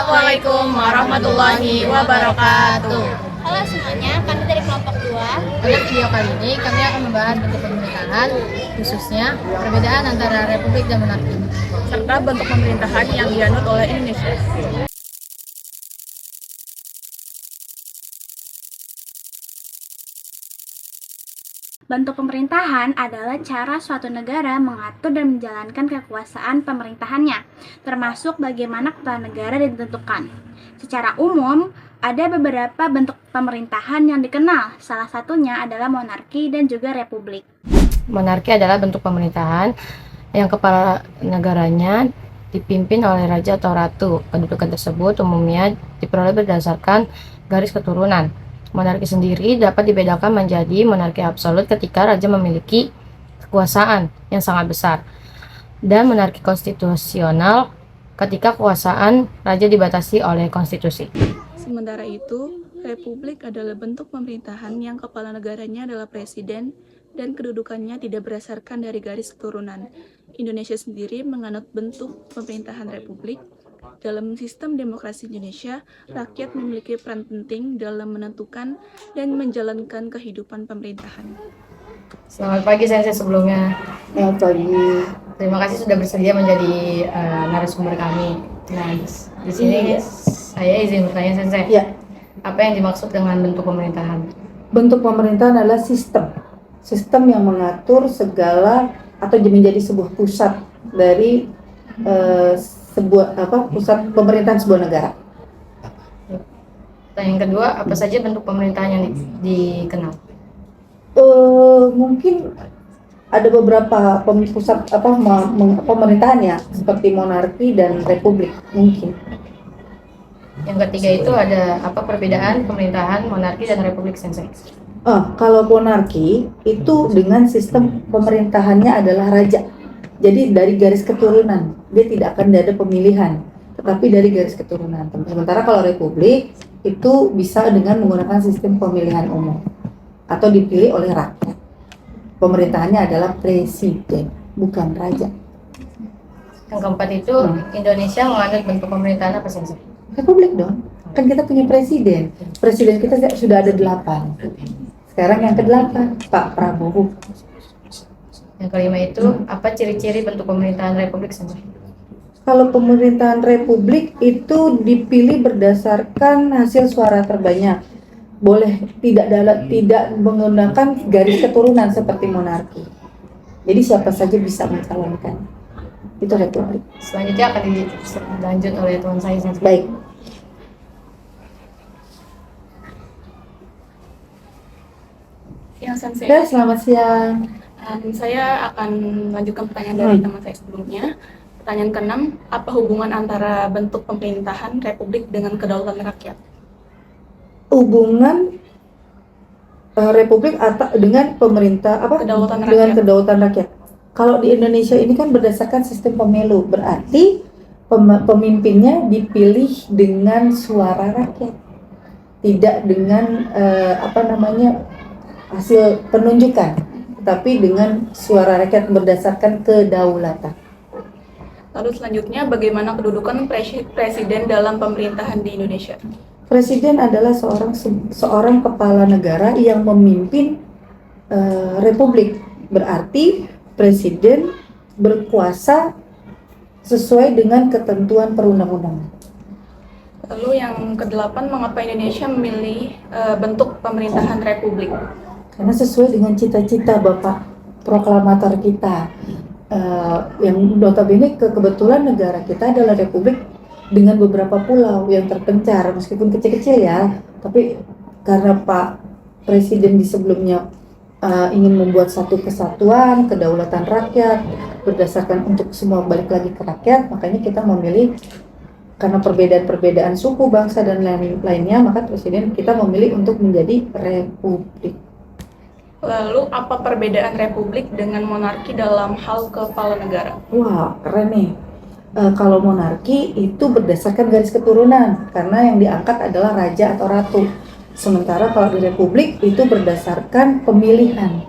Assalamualaikum warahmatullahi wabarakatuh. Halo semuanya, kami dari kelompok 2. Pada video kali ini kami akan membahas bentuk pemerintahan, khususnya perbedaan antara republik dan monarki, Serta bentuk pemerintahan yang dianut oleh Indonesia. Bentuk pemerintahan adalah cara suatu negara mengatur dan menjalankan kekuasaan pemerintahannya, termasuk bagaimana kepala negara ditentukan. Secara umum, ada beberapa bentuk pemerintahan yang dikenal, salah satunya adalah monarki dan juga republik. Monarki adalah bentuk pemerintahan yang kepala negaranya dipimpin oleh raja atau ratu. Kedudukan tersebut umumnya diperoleh berdasarkan garis keturunan. Monarki sendiri dapat dibedakan menjadi monarki absolut ketika raja memiliki kekuasaan yang sangat besar, dan monarki konstitusional ketika kekuasaan raja dibatasi oleh konstitusi. Sementara itu, republik adalah bentuk pemerintahan yang kepala negaranya adalah presiden dan kedudukannya tidak berdasarkan dari garis keturunan. Indonesia sendiri menganut bentuk pemerintahan republik. Dalam sistem demokrasi Indonesia, rakyat memiliki peran penting dalam menentukan dan menjalankan kehidupan pemerintahan. Selamat pagi Sensei sebelumnya. Selamat pagi. Terima kasih sudah bersedia menjadi narasumber kami. Nah, di sini saya izin bertanya Sensei. Ya, Apa yang dimaksud dengan bentuk pemerintahan? bentuk pemerintahan adalah sistem yang mengatur segala atau menjadi sebuah pusat dari pusat pemerintahan sebuah negara. Dan yang kedua, apa saja bentuk pemerintahan yang dikenal? Mungkin ada beberapa pusat pemerintahan ya, seperti monarki dan republik mungkin. Yang ketiga itu ada apa perbedaan pemerintahan monarki dan republik Sensei? Kalau monarki itu dengan sistem pemerintahannya adalah raja. Jadi dari garis keturunan, dia tidak akan ada pemilihan, tetapi dari garis keturunan. Sementara kalau republik itu bisa dengan menggunakan sistem pemilihan umum atau dipilih oleh rakyat. Pemerintahannya adalah presiden, bukan raja. Yang keempat itu Indonesia menganut bentuk pemerintahan apa Sensei? Republik dong, kan kita punya presiden. Presiden kita sudah ada 8. Sekarang yang ke-8, Pak Prabowo. Yang kelima itu apa ciri-ciri bentuk pemerintahan republik Sensei? Kalau pemerintahan republik itu dipilih berdasarkan hasil suara terbanyak. Boleh tidak menggunakan garis keturunan seperti monarki. Jadi siapa saja bisa mencalonkan. Itu republik. Selanjutnya akan dilanjut oleh teman saya Sensei. Baik. Siang Sensei. Selamat siang. Saya akan melanjutkan pertanyaan dari teman saya sebelumnya. Pertanyaan ke-6, apa hubungan antara bentuk pemerintahan republik dengan kedaulatan rakyat? Hubungan republik atau dengan pemerintah Kedaulatan dengan rakyat. kedaulatan rakyat. Kalau di Indonesia ini kan berdasarkan sistem pemilu, berarti pemimpinnya dipilih dengan suara rakyat, tidak dengan hasil penunjukan, tapi dengan suara rakyat berdasarkan kedaulatan. Lalu selanjutnya, bagaimana kedudukan presiden dalam pemerintahan di Indonesia? Presiden adalah seorang kepala negara yang memimpin republik. Berarti presiden berkuasa sesuai dengan ketentuan perundang-undangan. Lalu yang ke-8, mengapa Indonesia memilih bentuk pemerintahan republik? Karena sesuai dengan cita-cita Bapak proklamator kita, yang notabene kebetulan negara kita adalah republik dengan beberapa pulau yang terpencar, meskipun kecil-kecil ya, tapi karena Pak Presiden di sebelumnya ingin membuat satu kesatuan, kedaulatan rakyat, berdasarkan untuk semua balik lagi ke rakyat, makanya kita memilih, karena perbedaan-perbedaan suku, bangsa, dan lainnya, maka Presiden kita memilih untuk menjadi republik. Lalu apa perbedaan republik dengan monarki dalam hal kepala negara? Wah, keren nih. Kalau monarki itu berdasarkan garis keturunan, karena yang diangkat adalah raja atau ratu. Sementara kalau di republik itu berdasarkan pemilihan,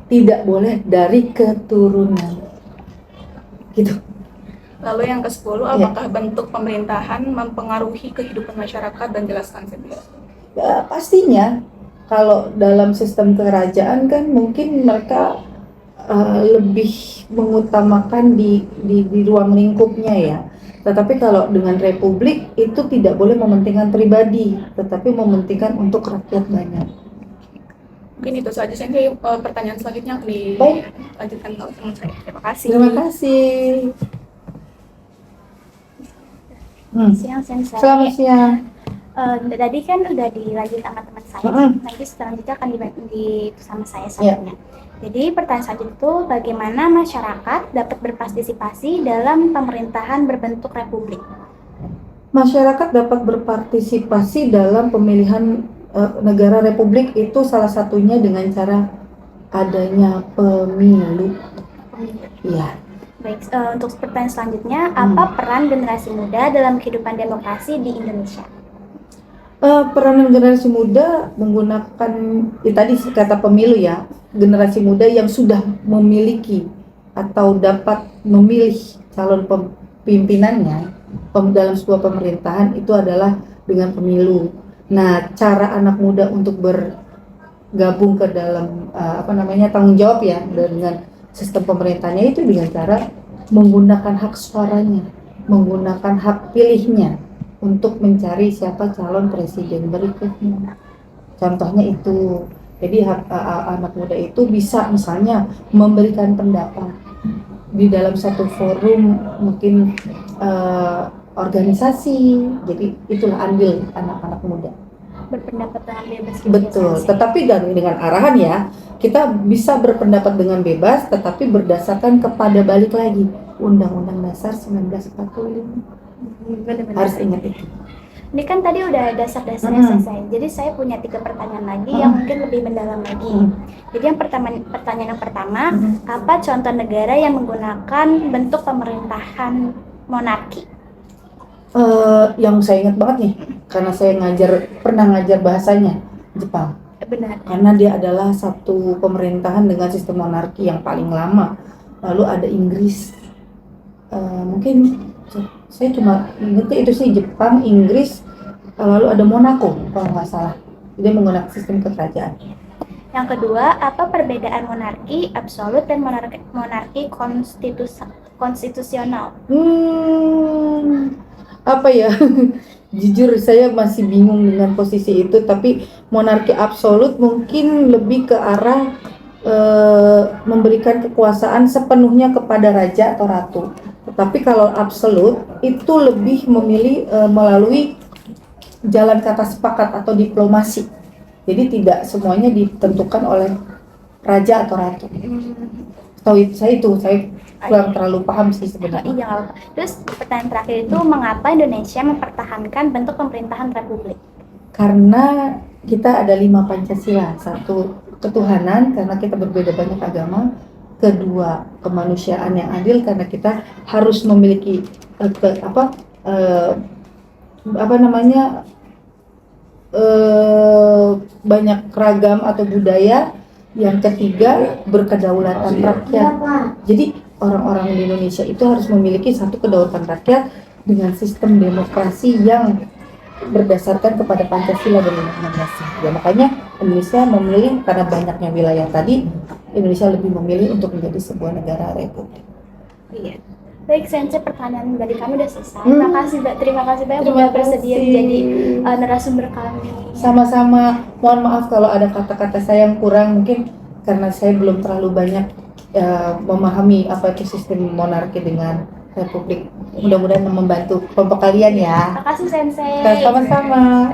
tidak boleh dari keturunan. Gitu. Lalu yang ke-10, Iya. apakah bentuk pemerintahan mempengaruhi kehidupan masyarakat dan jelaskan sendiri. Pastinya kalau dalam sistem kerajaan kan mungkin mereka lebih mengutamakan di ruang lingkupnya ya. Tetapi kalau dengan republik itu tidak boleh mementingkan pribadi, tetapi mementingkan untuk rakyat banyak. Mungkin itu saja sih. Pertanyaan selanjutnya Baik. dilanjutkan ke teman saya. Terima kasih. Terima kasih. Siang Sensei. Selamat siang. Tadi kan udah dilanjut sama teman saya. Nanti selanjutnya akan di sama saya selanjutnya. Jadi pertanyaan selanjutnya itu bagaimana masyarakat dapat berpartisipasi dalam pemerintahan berbentuk republik? Masyarakat dapat berpartisipasi dalam pemilihan negara republik itu salah satunya dengan cara adanya pemilu. Iya. Baik, untuk pertanyaan selanjutnya, apa peran generasi muda dalam kehidupan demokrasi di Indonesia? Peranan generasi muda menggunakan tadi kata pemilu ya, generasi muda yang sudah memiliki atau dapat memilih calon pimpinannya dalam sebuah pemerintahan itu adalah dengan pemilu. Nah, cara anak muda untuk bergabung ke dalam tanggung jawab ya dengan sistem pemerintahnya itu dengan cara menggunakan hak suaranya, menggunakan hak pilihnya untuk mencari siapa calon presiden berikutnya. Contohnya itu, jadi anak muda itu bisa misalnya memberikan pendapat di dalam satu forum, mungkin organisasi. Jadi itulah andil anak-anak muda. Berpendapat dengan bebas. Betul, tetapi dengan arahan ya, kita bisa berpendapat dengan bebas, tetapi berdasarkan kepada balik lagi Undang-Undang Dasar 1945. Harus ingat itu. Ini kan tadi udah dasar-dasarnya selesai. Jadi saya punya 3 pertanyaan lagi yang mungkin lebih mendalam lagi. Jadi pertanyaan yang pertama, apa contoh negara yang menggunakan bentuk pemerintahan monarki? Yang saya ingat banget nih, karena saya pernah ngajar bahasanya, Jepang. Benar. Karena dia adalah satu pemerintahan dengan sistem monarki yang paling lama. Lalu ada Inggris. Mungkin saya cuma ingetnya itu sih Jepang, Inggris, lalu ada Monaco kalau nggak salah. Dia menggunakan sistem kekerajaan. Yang kedua, apa perbedaan monarki absolut dan monarki konstitusional? Apa ya? Jujur saya masih bingung dengan posisi itu, tapi monarki absolut mungkin lebih ke arah memberikan kekuasaan sepenuhnya kepada raja atau ratu. Tetapi kalau absolut itu lebih memilih melalui jalan kata sepakat atau diplomasi. Jadi tidak semuanya ditentukan oleh raja atau ratu. Saya kurang terlalu paham sih sebenarnya. Iya. Terus pertanyaan terakhir itu, mengapa Indonesia mempertahankan bentuk pemerintahan republik? Karena kita ada 5 Pancasila. 1, ketuhanan karena kita berbeda banyak agama. Kedua, kemanusiaan yang adil karena kita harus memiliki banyak ragam atau budaya. Yang ketiga, berkedaulatan rakyat. Jadi orang-orang di Indonesia itu harus memiliki satu kedaulatan rakyat dengan sistem demokrasi yang berdasarkan kepada Pancasila dan Undang-Undang Dasar. Ya, makanya Indonesia memilih, karena banyaknya wilayah tadi, Indonesia lebih memilih untuk menjadi sebuah negara republik. Iya. Baik, Sensei, pertanyaan dari kami udah selesai. Terima kasih banyak sudah bersedia menjadi narasumber kami. Sama-sama. Mohon maaf kalau ada kata-kata saya yang kurang, mungkin karena saya belum terlalu banyak memahami apa itu sistem monarki dengan republik. Mudah-mudahan membantu kelompok kalian ya. Terima kasih, Sensei. Sama-sama.